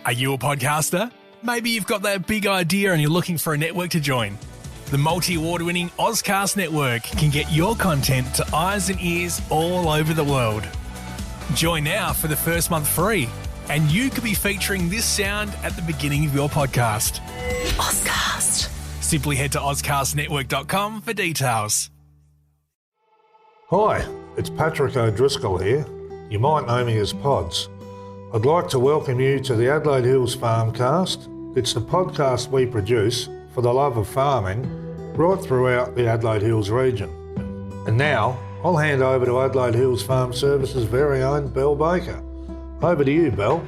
Are you a podcaster? Maybe you've got that big idea and you're looking for a network to join. The multi-award-winning Ozcast network can get your content to eyes and ears all over the world. Join now for the first month free, and you could be featuring this sound at the beginning of your podcast. Ozcast. Simply head to ozcastnetwork.com for details. Hi, it's Patrick O'Driscoll here. You might know me as Pods. I'd like to welcome you to the Adelaide Hills Farmcast. It's the podcast we produce for the love of farming right throughout the Adelaide Hills region. And now, I'll hand over to Adelaide Hills Farm Services' very own Belle Baker. Over to you, Belle.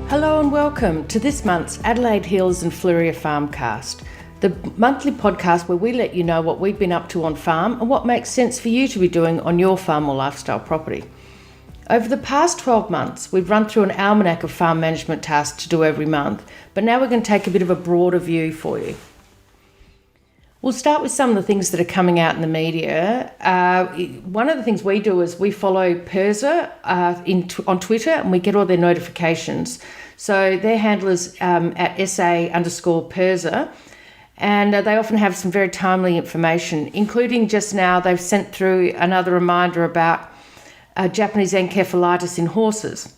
Hello and welcome to this month's Adelaide Hills and Fleurieu Farmcast, the monthly podcast where we let you know what we've been up to on farm and what makes sense for you to be doing on your farm or lifestyle property. Over the past 12 months, we've run through an almanac of farm management tasks to do every month, but now we're going to take a bit of a broader view for you. We'll start with some of the things that are coming out in the media. One of the things we do is we follow PIRSA on Twitter, and we get all their notifications. So their handle is at SA_PIRSA, and they often have some very timely information, including just now they've sent through another reminder about Japanese encephalitis in horses.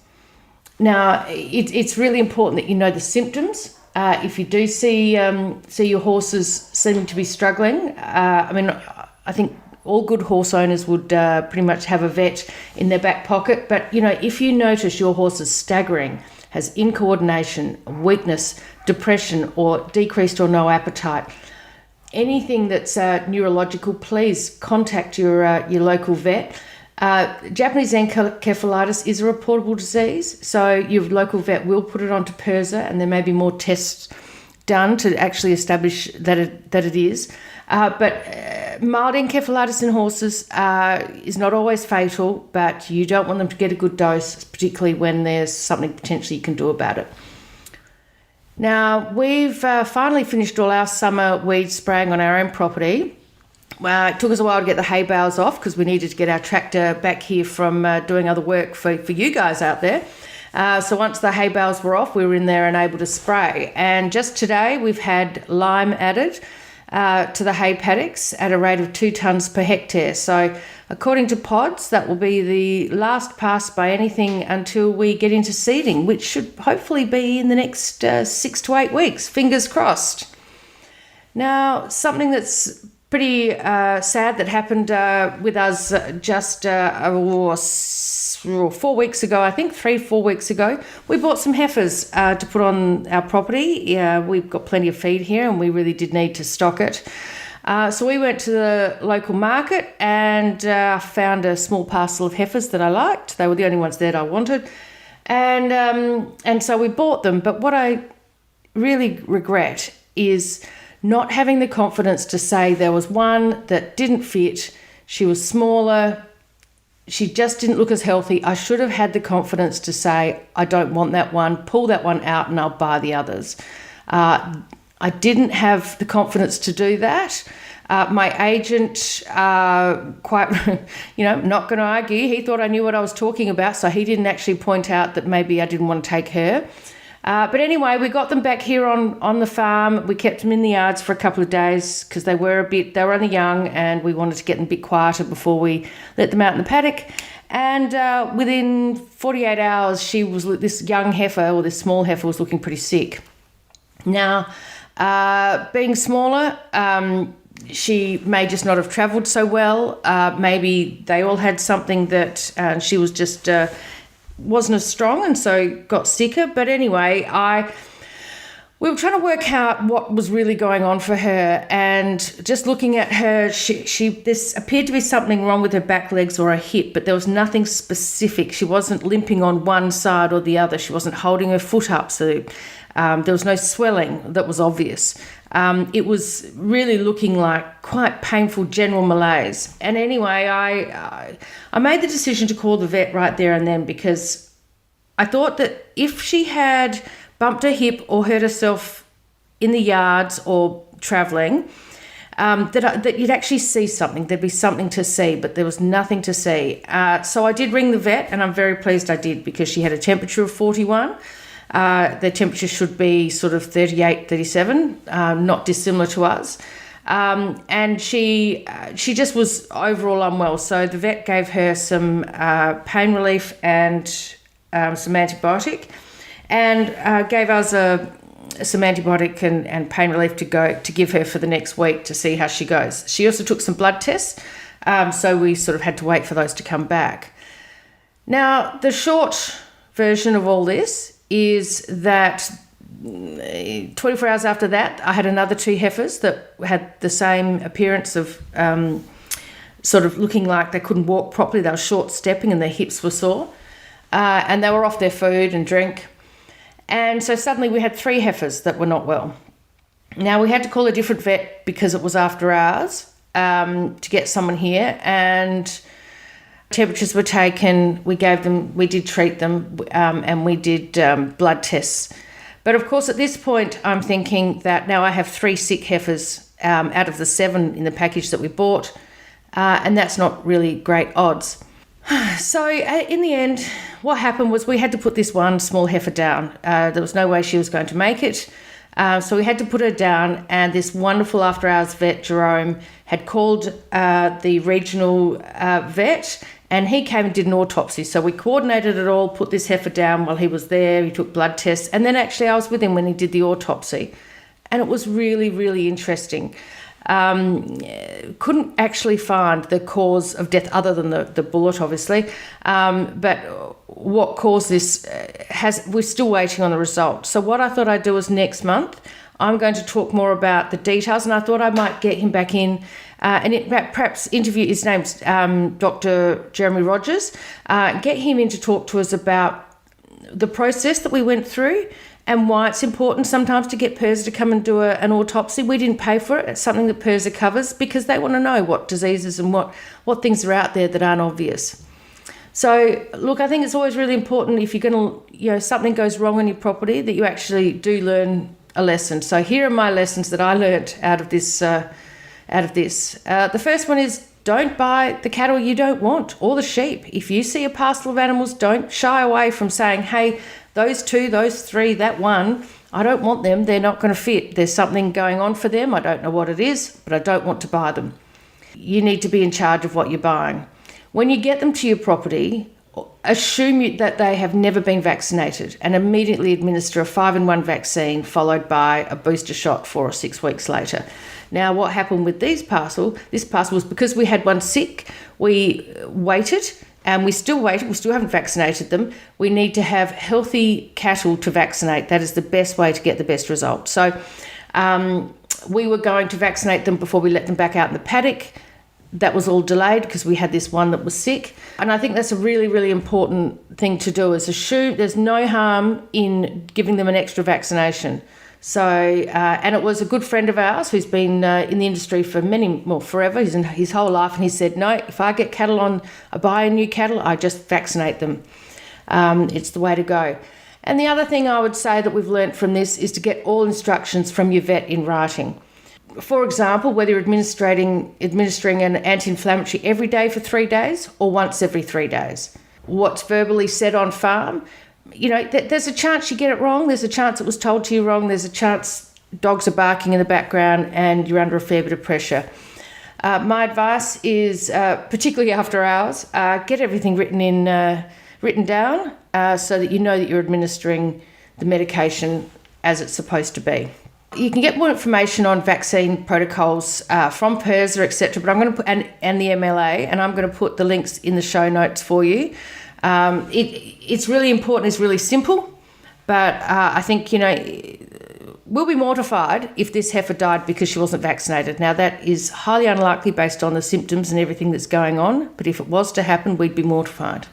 Now, it's really important that you know the symptoms. If you do see your horses seeming to be struggling, I think all good horse owners would pretty much have a vet in their back pocket. But, if you notice your horse is staggering, has incoordination, weakness, depression, or decreased or no appetite, anything that's neurological, please contact your local vet. Japanese encephalitis is a reportable disease, so your local vet will put it onto PIRSA, and there may be more tests done to actually establish that it is. But mild encephalitis in horses is not always fatal, but you don't want them to get a good dose, particularly when there's something potentially you can do about it. Now, we've finally finished all our summer weed spraying on our own property. Well, it took us a while to get the hay bales off because we needed to get our tractor back here from doing other work for you guys out there. So once the hay bales were off, we were in there and able to spray. And just today, we've had lime added to the hay paddocks at a rate of 2 tonnes per hectare. So according to Pods, that will be the last pass by anything until we get into seeding, which should hopefully be in the next 6 to 8 weeks. Fingers crossed. Now, something that's pretty sad that happened with us just 4 weeks ago, I think, 3-4 weeks ago. We bought some heifers to put on our property. We've got plenty of feed here and we really did need to stock it. So we went to the local market and found a small parcel of heifers that I liked. They were the only ones that I wanted. And so we bought them. But what I really regret is not having the confidence to say there was one that didn't fit, she was smaller, she just didn't look as healthy. I should have had the confidence to say, I don't want that one, pull that one out and I'll buy the others. I didn't have the confidence to do that. My agent, quite, not going to argue, he thought I knew what I was talking about, so he didn't actually point out that maybe I didn't want to take her. But anyway, we got them back here on the farm. We kept them in the yards for a couple of days because they were only young and we wanted to get them a bit quieter before we let them out in the paddock. And within 48 hours, this young heifer or this small heifer was looking pretty sick. Now, being smaller, she may just not have travelled so well. Maybe they all had something that she was just wasn't as strong and so got sicker. But anyway, we were trying to work out what was really going on for her, and just looking at her, this appeared to be something wrong with her back legs or her hip, but there was nothing specific. She wasn't limping on one side or the other. She wasn't holding her foot up, so there was no swelling that was obvious. It was really looking like quite painful general malaise. And anyway, I made the decision to call the vet right there and then, because I thought that if she had bumped her hip or hurt herself in the yards or travelling, that you'd actually see something. There'd be something to see, but there was nothing to see. So I did ring the vet, and I'm very pleased I did, because she had a temperature of 41. The temperature should be sort of 38, 37, not dissimilar to us. And she just was overall unwell. So the vet gave her some pain relief and some antibiotic, and gave us some antibiotic and pain relief to give her for the next week to see how she goes. She also took some blood tests, so we sort of had to wait for those to come back. Now, the short version of all this is that 24 hours after that, I had another 2 heifers that had the same appearance of sort of looking like they couldn't walk properly. They were short stepping and their hips were sore, and they were off their food and drink. And so suddenly we had 3 heifers that were not well. Now, we had to call a different vet because it was after hours to get someone here, and temperatures were taken. We did treat them, and we did blood tests. But of course, at this point, I'm thinking that now I have 3 sick heifers out of the 7 in the package that we bought, and that's not really great odds. So in the end, what happened was we had to put this one small heifer down. There was no way she was going to make it. So we had to put her down, and this wonderful after-hours vet, Jerome, had called the regional vet, and he came and did an autopsy. So we coordinated it all, put this heifer down while he was there. He took blood tests, and then actually I was with him when he did the autopsy. And it was really, really interesting. Couldn't actually find the cause of death other than the bullet, obviously. But what caused this, we're still waiting on the result. So what I thought I'd do is next month, I'm going to talk more about the details, and I thought I might get him back in and perhaps interview, his name's Dr. Jeremy Rogers, get him in to talk to us about the process that we went through and why it's important sometimes to get PIRSA to come and do an autopsy. We didn't pay for it. It's something that PIRSA covers because they want to know what diseases and what things are out there that aren't obvious. So, look, I think it's always really important if you're going to, something goes wrong on your property, that you actually do learn a lesson. So here are my lessons that I learnt out of this. The first one is, don't buy the cattle you don't want, or the sheep. If you see a parcel of animals, don't shy away from saying, hey, those 2, those 3, that one, I don't want them. They're not going to fit. There's something going on for them. I don't know what it is, but I don't want to buy them. You need to be in charge of what you're buying. When you get them to your property, assume that they have never been vaccinated and immediately administer a 5-in-1 vaccine followed by a booster shot 4 or 6 weeks later. Now, what happened with this parcel was because we had one sick, we waited, and we still waited. We still haven't vaccinated them. We need to have healthy cattle to vaccinate. That is the best way to get the best result. So we were going to vaccinate them before we let them back out in the paddock. That was all delayed because we had this one that was sick. And I think that's a really, really important thing to do, is assume there's no harm in giving them an extra vaccination. So, and it was a good friend of ours who's been in the industry for forever, his whole life. And he said, no, if I get cattle I buy new cattle, I just vaccinate them. It's the way to go. And the other thing I would say that we've learnt from this is to get all instructions from your vet in writing. For example, whether you're administering an anti-inflammatory every day for 3 days or once every 3 days. What's verbally said on farm, there's a chance you get it wrong. There's a chance it was told to you wrong. There's a chance dogs are barking in the background and you're under a fair bit of pressure. My advice is, particularly after hours, get everything written down so that you know that you're administering the medication as it's supposed to be. You can get more information on vaccine protocols from PIRSA, etc. But I'm going to put and the MLA, and I'm going to put the links in the show notes for you. It's really important. It's really simple, but I think we'll be mortified if this heifer died because she wasn't vaccinated. Now that is highly unlikely based on the symptoms and everything that's going on. But if it was to happen, we'd be mortified.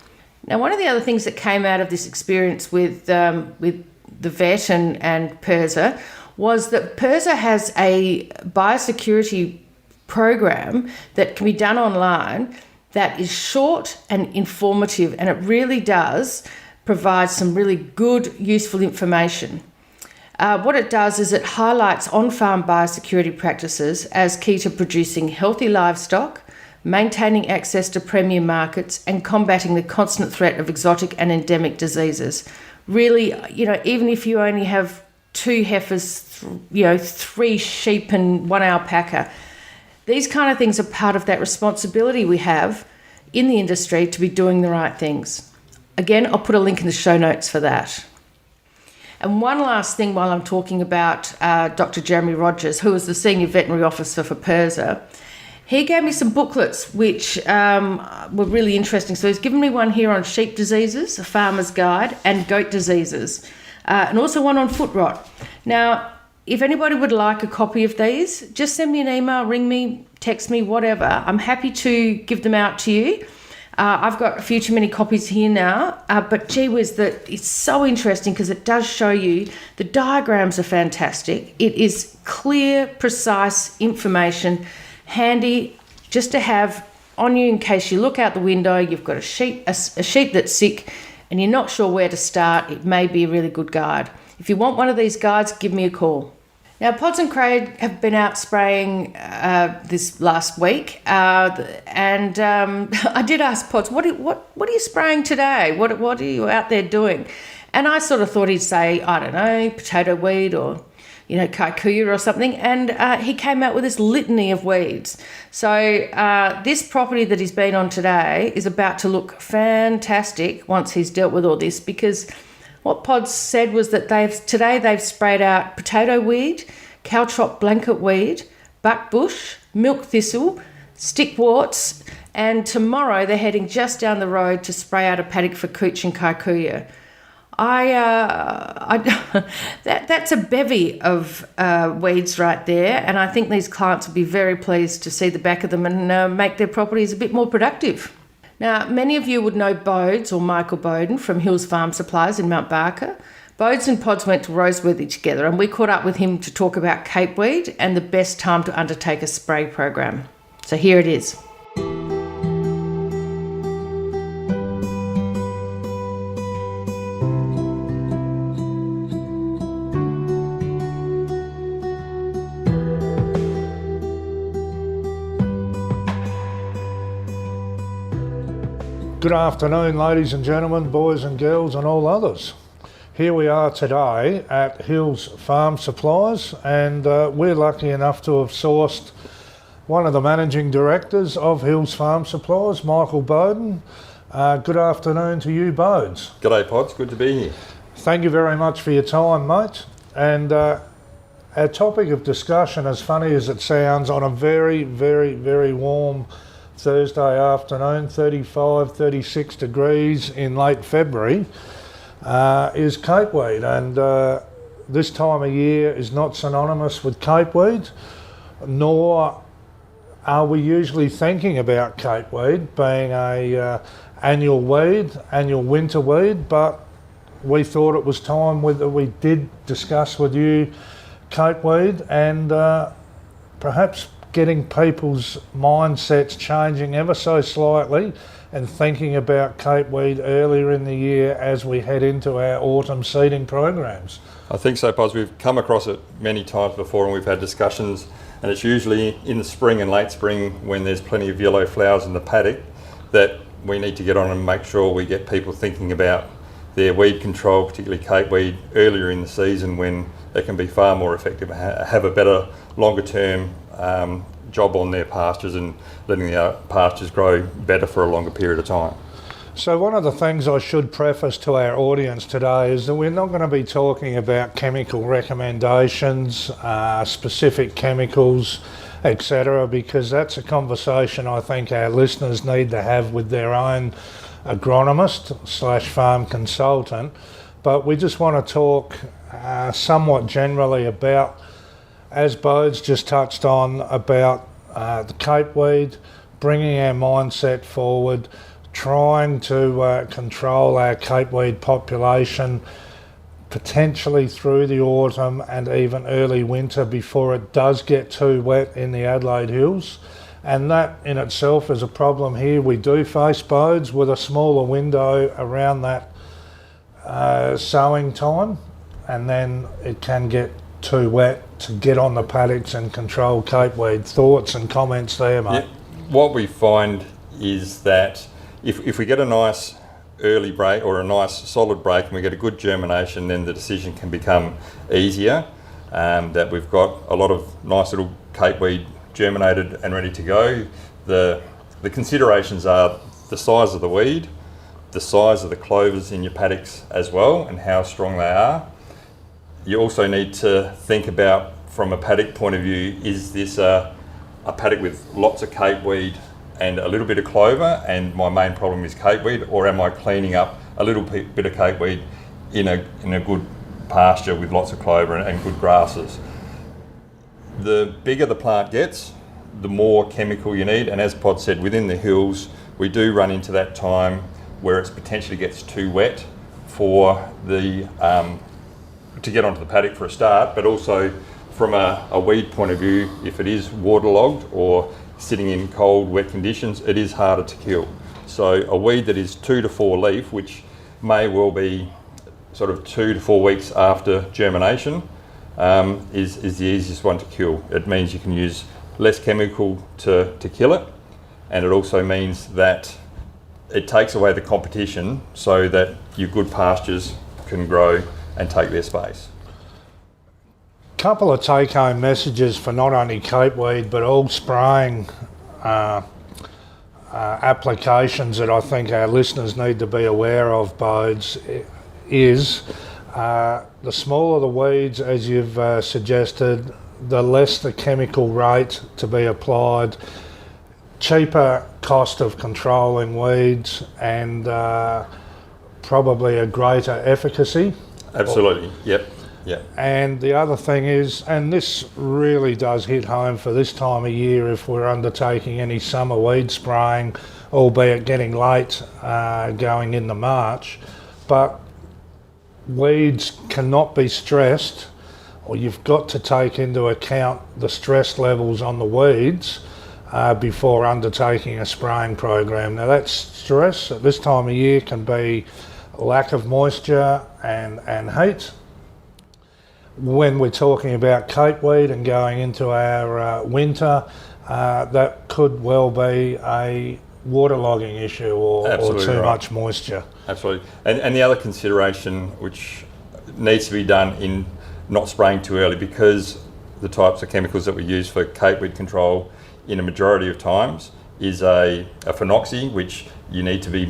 Now, one of the other things that came out of this experience with the vet and PIRSA was that PIRSA has a biosecurity program that can be done online that is short and informative, and it really does provide some really good, useful information. What it does is it highlights on-farm biosecurity practices as key to producing healthy livestock, maintaining access to premium markets, and combating the constant threat of exotic and endemic diseases. Really, even if you only have 2 heifers, 3 sheep and 1 alpaca, these kind of things are part of that responsibility we have in the industry to be doing the right things. Again, I'll put a link in the show notes for that. And one last thing while I'm talking about Dr. Jeremy Rogers, who is the Senior Veterinary Officer for PIRSA. He gave me some booklets which were really interesting. So he's given me one here on sheep diseases, a farmer's guide, and goat diseases, and also one on foot rot. Now, if anybody would like a copy of these, just send me an email, ring me, text me, whatever. I'm happy to give them out to you. I've got a few too many copies here now, but gee whiz, it's so interesting because it does show you, the diagrams are fantastic. It is clear, precise information, handy just to have on you in case you look out the window, you've got a sheep that's sick and you're not sure where to start. It may be a really good guide. If you want one of these guides, give me a call. Now, Pods and Craig have been out spraying this last week, and I did ask Pods, what are you spraying today? What are you out there doing? And I sort of thought he'd say, I don't know, potato weed or kikuyu or something, and he came out with this litany of weeds. So this property that he's been on today is about to look fantastic once he's dealt with all this, because what Pods said was that they've sprayed out potato weed, caltrop blanket weed, buckbush, milk thistle, stickworts, and tomorrow they're heading just down the road to spray out a paddock for cooch and kikuyu. That's a bevy of weeds right there, and I think these clients will be very pleased to see the back of them and make their properties a bit more productive. Now, many of you would know Bodes or Michael Bowden from Hills Farm Supplies in Mount Barker. Bodes and Pods went to Roseworthy together, and we caught up with him to talk about capeweed and the best time to undertake a spray program. So here it is. Good afternoon, ladies and gentlemen, boys and girls and all others. Here we are today at Hills Farm Supplies, and we're lucky enough to have sourced one of the managing directors of Hills Farm Supplies, Michael Bowden. Good afternoon to you, Bodes. G'day, Pods. Good to be here. Thank you very much for your time, mate. And our topic of discussion, as funny as it sounds, on a very, very, very warm Thursday afternoon, 35, 36 degrees in late February, is capeweed. And this time of year is not synonymous with capeweed, nor are we usually thinking about capeweed being a annual winter weed, but we thought it was time that we did discuss with you capeweed and perhaps getting people's mindsets changing ever so slightly and thinking about capeweed earlier in the year as we head into our autumn seeding programs. I think so, Pods. We've come across it many times before and we've had discussions, and it's usually in the spring and late spring when there's plenty of yellow flowers in the paddock that we need to get on and make sure we get people thinking about their weed control, particularly capeweed, earlier in the season when it can be far more effective, have a better longer term job on their pastures and letting their pastures grow better for a longer period of time. So one of the things I should preface to our audience today is that we're not going to be talking about chemical recommendations, specific chemicals, etc., because that's a conversation I think our listeners need to have with their own agronomist / farm consultant. But we just want to talk somewhat generally about, as Bodes just touched on, about the capeweed, bringing our mindset forward, trying to control our capeweed population potentially through the autumn and even early winter before it does get too wet in the Adelaide Hills. And that in itself is a problem here. We do face, Bodes, with a smaller window around that sowing time. and then it can get too wet to get on the paddocks and control cape weed. Thoughts and comments there, mate? Yeah. What we find is that if we get a nice early break or a nice solid break and we get a good germination, then the decision can become easier. That we've got a lot of nice little cape weed germinated and ready to go. The considerations are the size of the weed, the size of the clovers in your paddocks as well, and how strong they are. You also need to think about, from a paddock point of view, is this a paddock with lots of cape weed and a little bit of clover, and my main problem is cape weed, or am I cleaning up a little bit of cape weed in a good pasture with lots of clover and good grasses? The bigger the plant gets, the more chemical you need, and as Pod said, within the hills we do run into that time where it potentially gets too wet for the to get onto the paddock for a start, but also from a weed point of view, if it is waterlogged or sitting in cold, wet conditions, it is harder to kill. So a weed that is 2 to 4 leaf, which may well be sort of 2 to 4 weeks after germination, is the easiest one to kill. It means you can use less chemical to kill it, and it also means that it takes away the competition so that your good pastures can grow and take their space. Couple of take-home messages for not only cape weed but all spraying applications that I think our listeners need to be aware of, Bodes, is the smaller the weeds, as you've suggested, the less the chemical rate to be applied, cheaper cost of controlling weeds, and probably a greater efficacy. Absolutely, yep. And the other thing is, and this really does hit home for this time of year if we're undertaking any summer weed spraying, albeit getting late going into March, but weeds cannot be stressed, or you've got to take into account the stress levels on the weeds before undertaking a spraying program. Now that stress at this time of year can be lack of moisture and heat. When we're talking about cape weed and going into our winter, that could well be a waterlogging issue or too much moisture. Absolutely. And the other consideration which needs to be done in not spraying too early, because the types of chemicals that we use for cape weed control in a majority of times is a phenoxy, which you need to be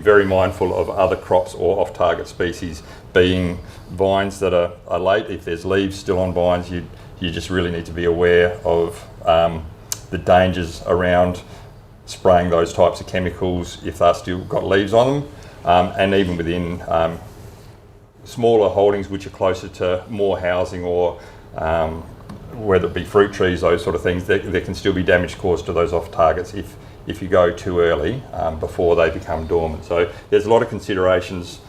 very mindful of other crops or off-target species, being vines that are late. If there's leaves still on vines, you just really need to be aware of the dangers around spraying those types of chemicals if they've still got leaves on them, and even within smaller holdings which are closer to more housing or whether it be fruit trees, those sort of things, there can still be damage caused to those off targets if you go too early before they become dormant. So there's a lot of considerations,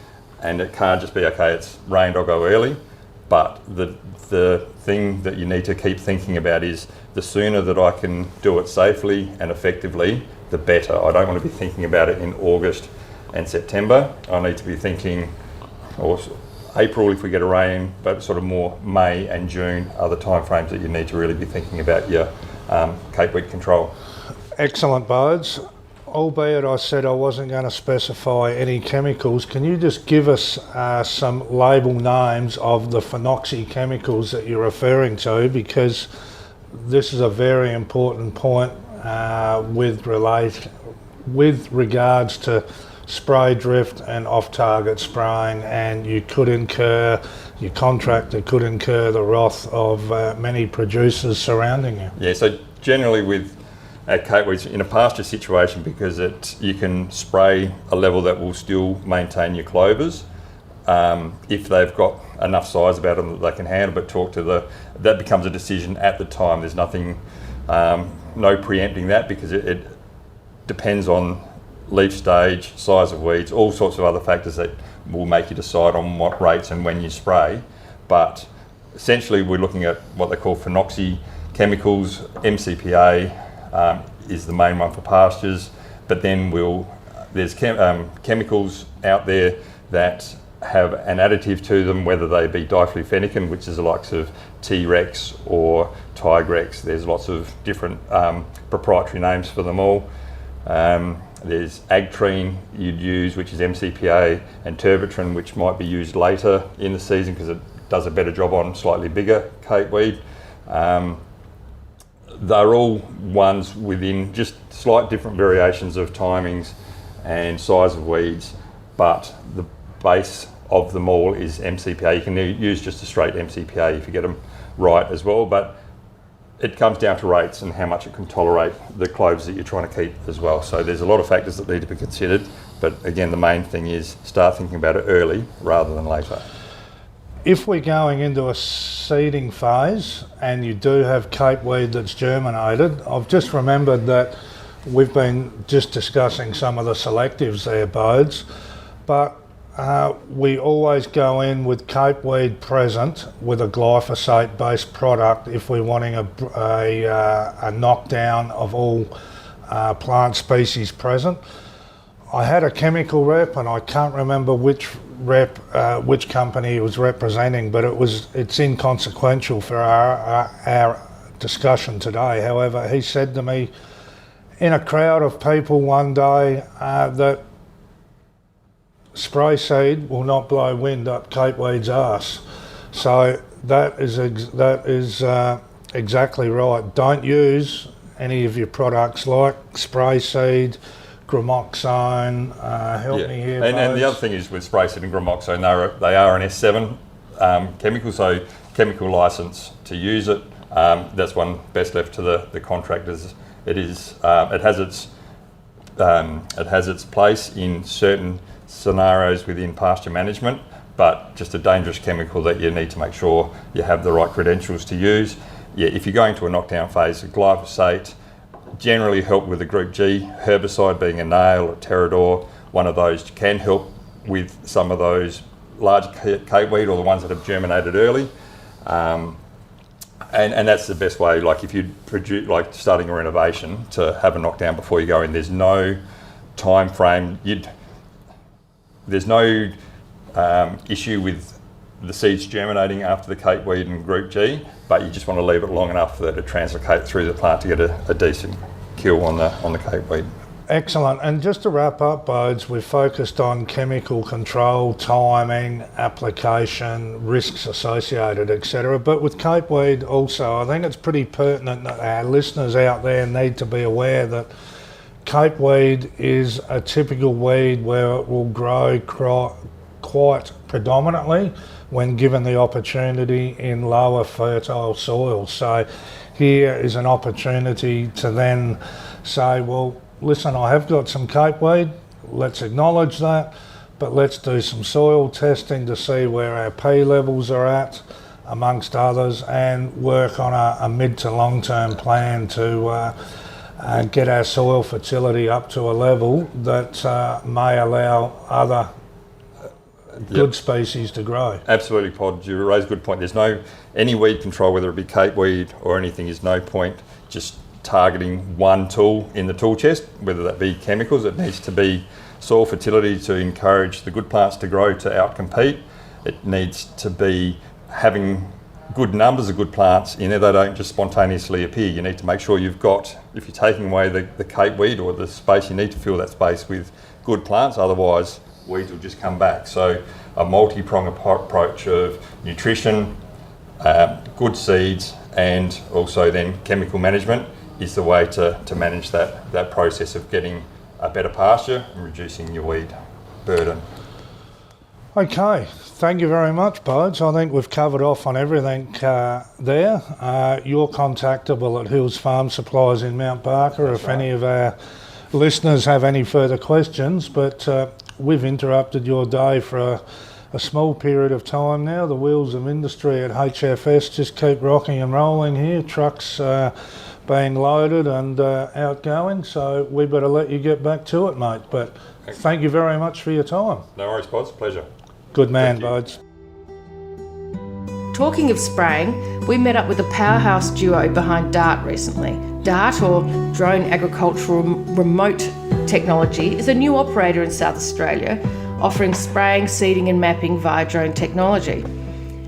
and it can't just be, okay, it's rained, I'll go early. But the thing that you need to keep thinking about is the sooner that I can do it safely and effectively, the better. I don't want to be thinking about it in August and September. I need to be thinking, or April if we get a rain, but sort of more May and June are the time frames that you need to really be thinking about your cape weed control. Excellent, Bodes. Albeit I said I wasn't going to specify any chemicals, can you just give us some label names of the phenoxy chemicals that you're referring to, because this is a very important point with regards to spray drift and off-target spraying, and your contractor could incur the wrath of many producers surrounding you. Yeah, so generally with cape weeds in a pasture situation, because you can spray a level that will still maintain your clovers if they've got enough size about them that they can handle, but that becomes a decision at the time. There's nothing, no preempting that, because it depends on leaf stage, size of weeds, all sorts of other factors that will make you decide on what rates and when you spray. But essentially we're looking at what they call phenoxy chemicals. MCPA is the main one for pastures, but then there's chemicals out there that have an additive to them, whether they be diflufenicin, which is the likes of T-Rex or Tigrex. There's lots of different proprietary names for them all. There's Agtrine you'd use, which is MCPA, and Tervitrin, which might be used later in the season because it does a better job on slightly bigger capeweed. They're all ones within just slight different variations of timings and size of weeds, but the base of them all is MCPA. You can use just a straight MCPA if you get them right as well, but it comes down to rates and how much it can tolerate the cloves that you're trying to keep as well. So there's a lot of factors that need to be considered, but again, the main thing is start thinking about it early rather than later. If we're going into a seeding phase and you do have capeweed that's germinated, I've just remembered that we've been just discussing some of the selectives there, Bodes, but we always go in with capeweed present with a glyphosate-based product if we're wanting a knockdown of all plant species present. I had a chemical rep, and I can't remember which company it was representing, but it's inconsequential for our discussion today. However, he said to me in a crowd of people one day that spray seed will not blow wind up capeweed's arse. So that is exactly right. Don't use any of your products like spray seed, Gramoxone, help me here. And the other thing is with spray seed and Gramoxone, they are an S7 chemical, so chemical license to use it. That's one best left to the contractors. It has its place in certain scenarios within pasture management, but just a dangerous chemical that you need to make sure you have the right credentials to use. Yeah, if you're going to a knockdown phase, glyphosate generally help with a group G herbicide, being a nail or Terrador. One of those can help with some of those large capeweed or the ones that have germinated early. And that's the best way, like if you produce, like starting a renovation, to have a knockdown before you go in. There's no time frame. There's no issue with the seeds germinating after the capeweed and group G, but you just want to leave it long enough for that to translocate through the plant to get a decent kill on the capeweed. Excellent. And just to wrap up, Bodes, we've focused on chemical control, timing, application, risks associated, etc. But with capeweed also, I think it's pretty pertinent that our listeners out there need to be aware that capeweed is a typical weed where it will grow quite predominantly when given the opportunity in lower fertile soil. So here is an opportunity to then say, well, listen, I have got some capeweed, let's acknowledge that, but let's do some soil testing to see where our P levels are at, amongst others, and work on a mid to long term plan to get our soil fertility up to a level that may allow other good species to grow. Absolutely, Pod. You raise a good point. There's any weed control, whether it be capeweed or anything, is no point just targeting one tool in the tool chest, whether that be chemicals. It needs to be soil fertility to encourage the good plants to grow, to outcompete. It needs to be having good numbers of good plants in there. They don't just spontaneously appear. You need to make sure you've got, if you're taking away the capeweed or the space, you need to fill that space with good plants, otherwise weeds will just come back. So a multi-pronged approach of nutrition, good seeds, and also then chemical management is the way to manage that process of getting a better pasture and reducing your weed burden. Okay, thank you very much, Bodes. I think we've covered off on everything there. You're contactable at Hills Farm Supplies in Mount Barker. That's if right. Any of our listeners have any further questions, but we've interrupted your day for a small period of time now. The wheels of industry at HFS just keep rocking and rolling here. Trucks being loaded and outgoing, so we better let you get back to it, mate. But thank you very much for your time. No worries, Pods. Pleasure. Good man, Bodes. Talking of spraying, we met up with a powerhouse duo behind DART recently. DART, or Drone Agricultural Remote Technology, is a new operator in South Australia offering spraying, seeding and mapping via drone technology.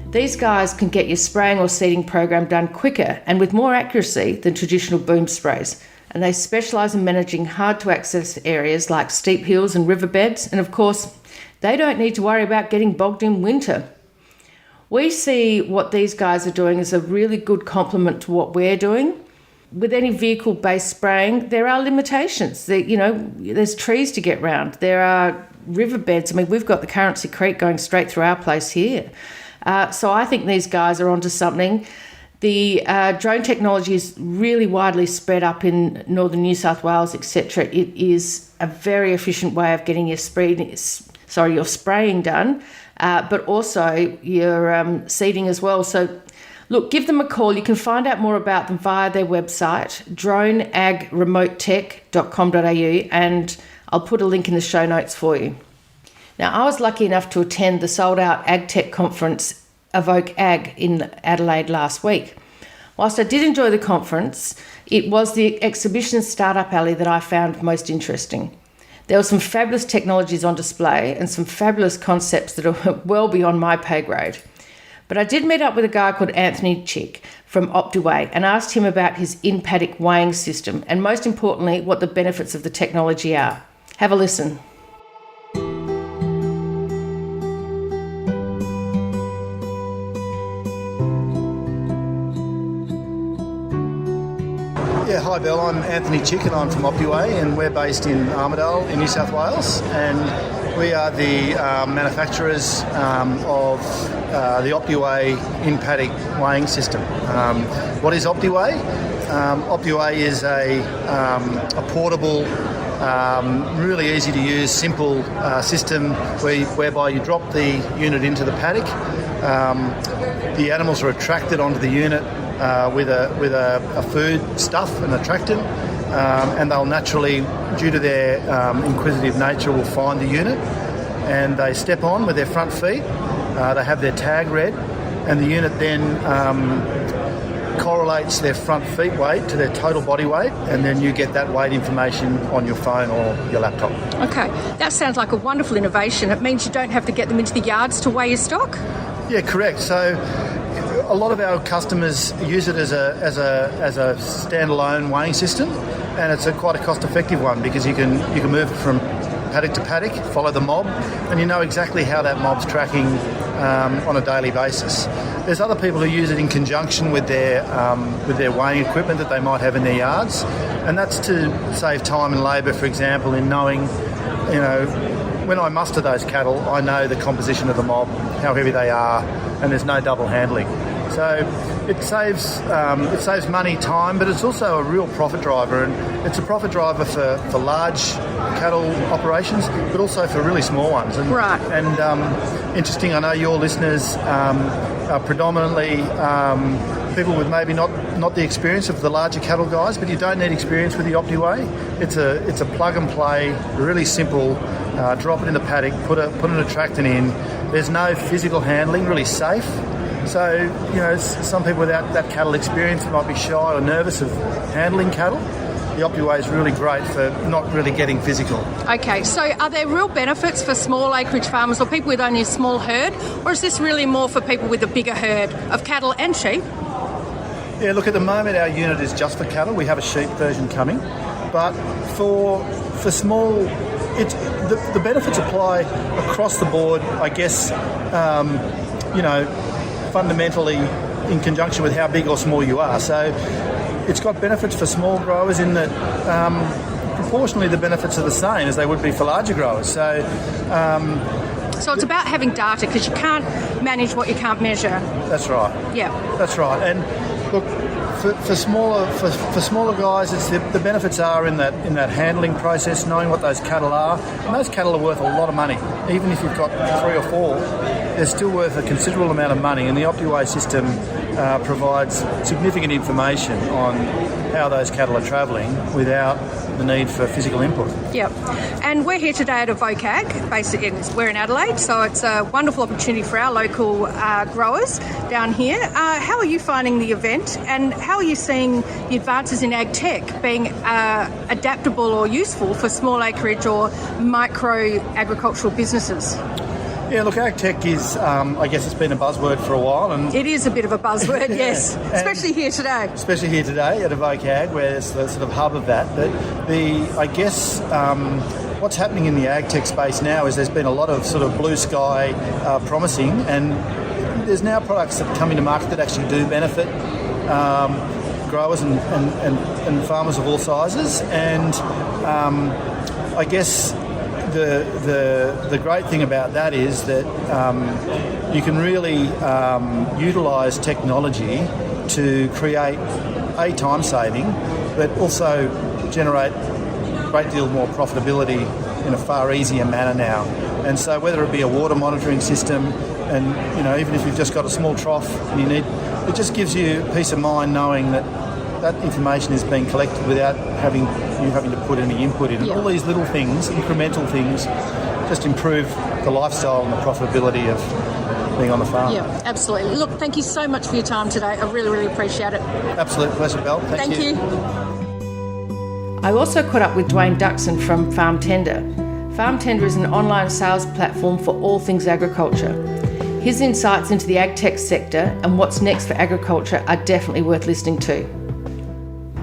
These guys can get your spraying or seeding program done quicker and with more accuracy than traditional boom sprays. And they specialise in managing hard-to-access areas like steep hills and riverbeds. And of course, they don't need to worry about getting bogged in winter. We see what these guys are doing as a really good complement to what we're doing. With any vehicle-based spraying, there are limitations. There's trees to get round. There are riverbeds. I mean, we've got the Currency Creek going straight through our place here. So I think these guys are onto something. The drone technology is really widely spread up in northern New South Wales, etc. It is a very efficient way of getting your spraying done, but also your seeding as well. So look, give them a call. You can find out more about them via their website, droneagremotech.com.au, and I'll put a link in the show notes for you. Now, I was lucky enough to attend the sold-out AgTech conference, Evoke Ag, in Adelaide last week. Whilst I did enjoy the conference, it was the exhibition Startup Alley that I found most interesting. There were some fabulous technologies on display and some fabulous concepts that are well beyond my pay grade. But I did meet up with a guy called Anthony Chick from Optiweigh and asked him about his in-paddock weighing system and, most importantly, what the benefits of the technology are. Have a listen. Yeah, hi Bill, I'm Anthony Chick and I'm from Optiweigh and we're based in Armidale in New South Wales, and we are the manufacturers of the Optiweigh in-paddock weighing system. What is Optiweigh? Optiweigh is a portable, really easy to use, simple system whereby you drop the unit into the paddock. The animals are attracted onto the unit with a food stuff and attractant, and they'll naturally, due to their inquisitive nature, will find the unit, and they step on with their front feet. They have their tag read, and the unit then correlates their front feet weight to their total body weight, and then you get that weight information on your phone or your laptop. Okay, that sounds like a wonderful innovation. It means you don't have to get them into the yards to weigh your stock? Yeah, correct. So a lot of our customers use it as a standalone weighing system, and it's quite a cost-effective one because you can move it from paddock to paddock, follow the mob, and you know exactly how that mob's tracking on a daily basis. There's other people who use it in conjunction with their weighing equipment that they might have in their yards, and that's to save time and labour, for example, in knowing, when I muster those cattle, I know the composition of the mob, how heavy they are, and there's no double handling. So it saves money, time, but it's also a real profit driver, and it's a profit driver for large cattle operations, but also for really small ones. And, right. And interesting, I know your listeners are predominantly people with maybe not the experience of the larger cattle guys, but you don't need experience with the Optiweigh. It's a plug and play, really simple. Drop it in the paddock, put an attractant in. There's no physical handling, really safe. So, some people without that cattle experience might be shy or nervous of handling cattle. The Optiweigh is really great for not really getting physical. Okay, so are there real benefits for small acreage farmers or people with only a small herd, or is this really more for people with a bigger herd of cattle and sheep? Yeah, look, at the moment our unit is just for cattle. We have a sheep version coming, but for small, the benefits apply across the board, I guess. Fundamentally in conjunction with how big or small you are. So it's got benefits for small growers in that proportionally the benefits are the same as they would be for larger growers. So it's about having data, because you can't manage what you can't measure. That's right. Yeah. That's right. And look, for smaller guys, it's the benefits are in that handling process, knowing what those cattle are. And those cattle are worth a lot of money. Even if you've got 3 or 4, they're still worth a considerable amount of money. And the Optiweigh system provides significant information on how those cattle are travelling without the need for physical input. Yep. And we're here today at Evoke Ag. Basically, we're in Adelaide, so it's a wonderful opportunity for our local growers down here. How are you finding the event, and how are you seeing the advances in ag tech being adaptable or useful for small acreage or micro agricultural businesses? Yeah, look, ag tech is, I guess it's been a buzzword for a while. And it is a bit of a buzzword, yes, especially here today. Especially here today at Evoke Ag, where it's the sort of hub of that. What's happening in the ag tech space now is there's been a lot of sort of blue sky promising, and there's now products that come into market that actually do benefit growers and farmers of all sizes. And I guess the great thing about that is that you can really utilise technology to create time saving, but also generate a great deal more profitability in a far easier manner now. And so whether it be a water monitoring system, and even if you've just got a small trough and you need, it just gives you peace of mind knowing that information is being collected without having to put any input in. Yeah. All these little things, incremental things, just improve the lifestyle and the profitability of being on the farm. Yeah, absolutely. Look, thank you so much for your time today. I really, really appreciate it. Absolute pleasure, Belle. Thank you. I also caught up with Dwain Duxson from Farm Tender. Farm Tender is an online sales platform for all things agriculture. His insights into the ag tech sector and what's next for agriculture are definitely worth listening to.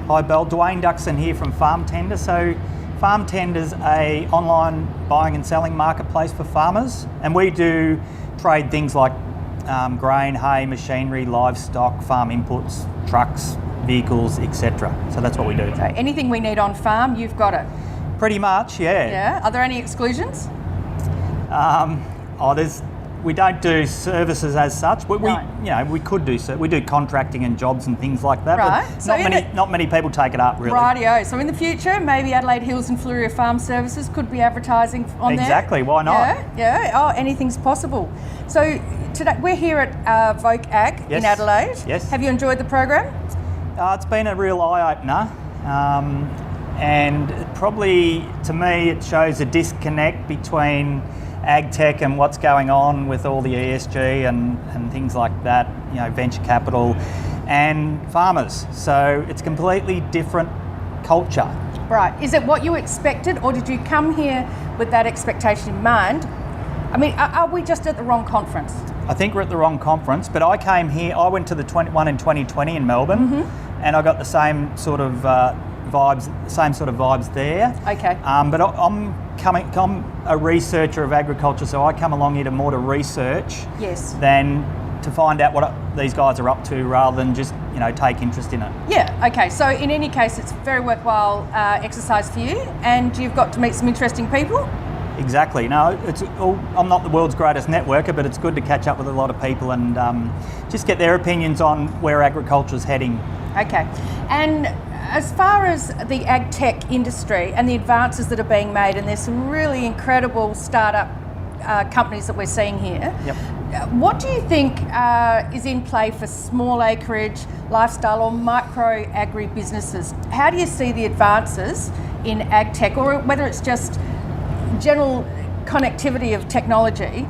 Hi Belle, Dwain Duxson here from Farm Tender. So Farm Tender's a online buying and selling marketplace for farmers, and we do trade things like grain, hay, machinery, livestock, farm inputs, trucks, vehicles, etc. So that's what we do. So anything we need on farm, you've got it. Pretty much, yeah. Yeah. Are there any exclusions? We don't do services as such. We could do we do contracting and jobs and things like that. Right. But So not many people take it up really. Rightio. So in the future, maybe Adelaide Hills and Fleurieu Farm Services could be advertising on there. Exactly. Why not? Yeah. Oh, anything's possible. So today we're here at Evoke Ag in Adelaide. Yes. Have you enjoyed the program? It's been a real eye opener. And probably to me it shows a disconnect between ag tech and what's going on with all the ESG and things like that, venture capital and farmers. So it's completely different culture. Right. Is it what you expected, or did you come here with that expectation in mind? I mean, are we just at the wrong conference? I think we're at the wrong conference, but I came here, I went to the one in 2020 in Melbourne, and I got the same sort of vibes there. Okay. But I'm a researcher of agriculture, so I come along here to research than to find out what these guys are up to, rather than just take interest in it. Yeah. Okay. So in any case, it's very worthwhile exercise for you, and you've got to meet some interesting people. Exactly. No, I'm not the world's greatest networker, but it's good to catch up with a lot of people and just get their opinions on where agriculture's heading. Okay. And as far as the ag tech industry and the advances that are being made, and there's some really incredible startup companies that we're seeing here. Yep. What do you think is in play for small acreage, lifestyle or micro agri businesses? How do you see the advances in ag tech, or whether it's just general connectivity of technology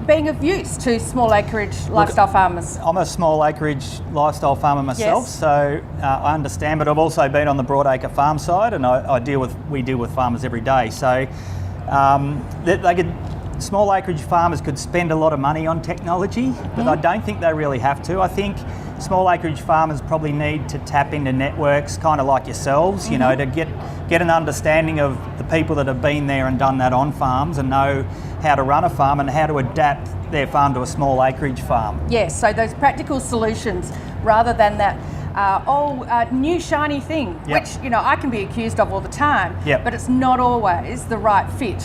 being of use to small acreage lifestyle farmers? I'm a small acreage lifestyle farmer myself, so I understand, but I've also been on the broadacre farm side, and we deal with farmers every day. So small acreage farmers could spend a lot of money on technology, but I don't think they really have to. I think small acreage farmers probably need to tap into networks, kind of like yourselves, to get an understanding of the people that have been there and done that on farms and know how to run a farm and how to adapt their farm to a small acreage farm. Yes, so those practical solutions rather than that new shiny thing, which I can be accused of all the time, but it's not always the right fit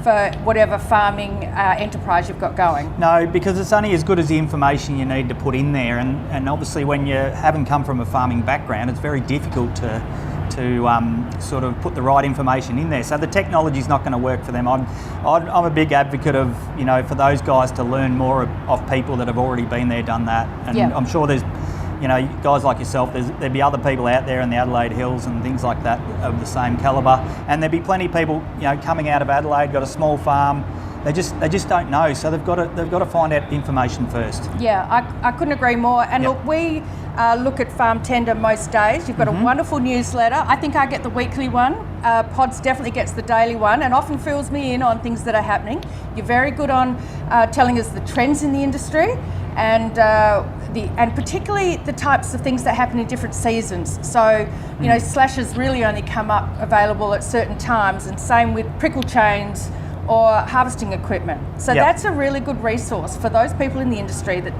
for whatever farming enterprise you've got going. No, because it's only as good as the information you need to put in there, and obviously when you haven't come from a farming background, it's very difficult to to sort of put the right information in there. So the technology's not going to work for them. I'm a big advocate of, for those guys to learn more of people that have already been there, done that. And I'm sure there's, guys like yourself, there'd be other people out there in the Adelaide Hills and things like that of the same calibre. And there'd be plenty of people, coming out of Adelaide, got a small farm. They just don't know, so they've got to find out information first. Yeah, I couldn't agree more. And look, we look at Farm Tender most days. You've got a wonderful newsletter. I think I get the weekly one. Pods definitely gets the daily one, and often fills me in on things that are happening. You're very good on telling us the trends in the industry, and particularly the types of things that happen in different seasons. So, slashes really only come up available at certain times, and same with prickle chains or harvesting equipment. So that's a really good resource for those people in the industry that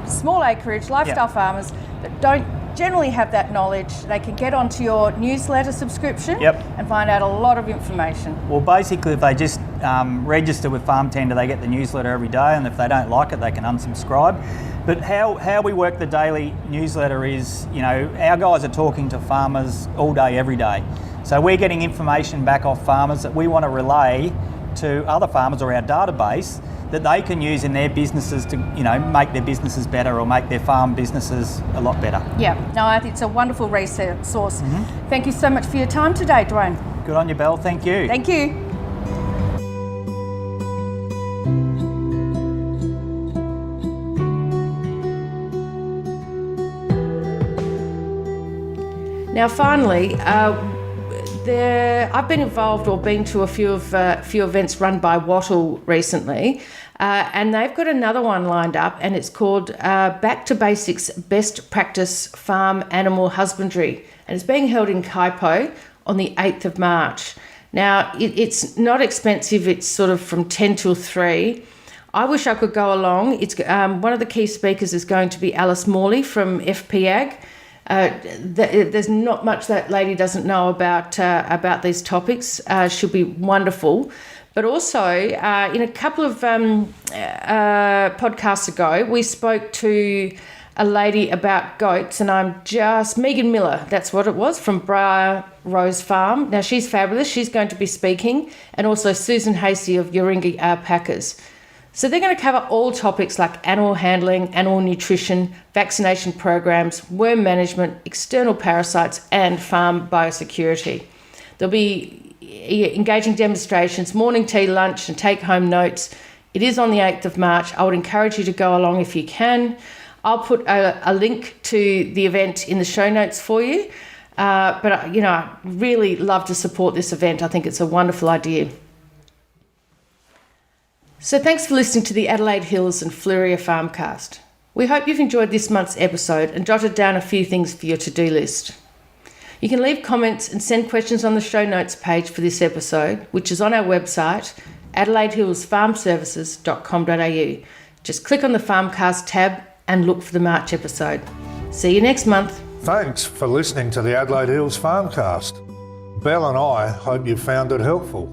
small acreage, lifestyle farmers that don't generally have that knowledge. They can get onto your newsletter subscription and find out a lot of information. Well, basically, if they just register with Farm Tender, they get the newsletter every day, and if they don't like it, they can unsubscribe. But how we work the daily newsletter is, our guys are talking to farmers all day, every day. So we're getting information back off farmers that we want to relay to other farmers or our database that they can use in their businesses to, make their businesses better or make their farm businesses a lot better. Yeah, no, I think it's a wonderful resource. Thank you so much for your time today, Dwain. Good on you, Belle. Thank you. Thank you. Now, finally, I've been involved or been to a few events run by Wattle recently, and they've got another one lined up, and it's called Back to Basics Best Practice Farm Animal Husbandry, and it's being held in Kaipo on the 8th of March. Now, it's not expensive. It's sort of from 10 till 3. I wish I could go along. It's one of the key speakers is going to be Alice Morley from FP Ag. There's not much that lady doesn't know about these topics. She'll be wonderful. But also, in a couple of podcasts ago, we spoke to a lady about goats, and Megan Miller, that's what it was, from Briar Rose Farm. Now, she's fabulous. She's going to be speaking, and also Susan Hasey of Yoringi Packers. So they're going to cover all topics like animal handling, animal nutrition, vaccination programs, worm management, external parasites, and farm biosecurity. There'll be engaging demonstrations, morning tea, lunch, and take-home notes. It is on the 8th of March. I would encourage you to go along if you can. I'll put a link to the event in the show notes for you. But I really love to support this event. I think it's a wonderful idea. So thanks for listening to the Adelaide Hills and Fleurieu Farmcast. We hope you've enjoyed this month's episode and jotted down a few things for your to-do list. You can leave comments and send questions on the show notes page for this episode, which is on our website, adelaidehillsfarmservices.com.au. Just click on the Farmcast tab and look for the March episode. See you next month. Thanks for listening to the Adelaide Hills Farmcast. Belle and I hope you found it helpful.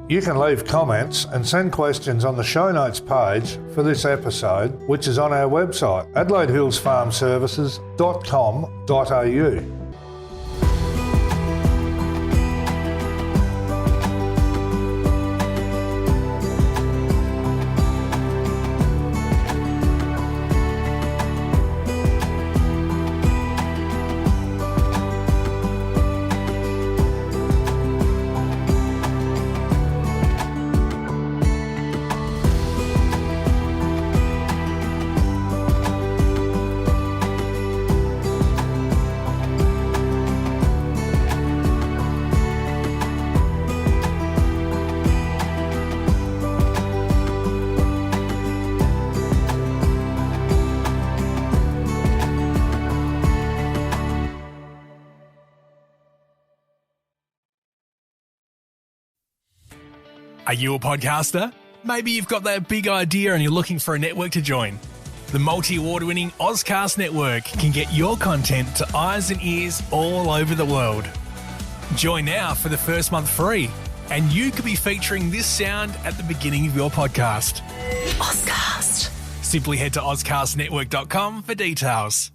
You can leave comments and send questions on the show notes page for this episode, which is on our website, adelaidehillsfarmservices.com.au. Are you a podcaster? Maybe you've got that big idea and you're looking for a network to join. The multi-award-winning Ozcast network can get your content to eyes and ears all over the world. Join now for the first month free, and you could be featuring this sound at the beginning of your podcast. Ozcast. Simply head to ozcastnetwork.com for details.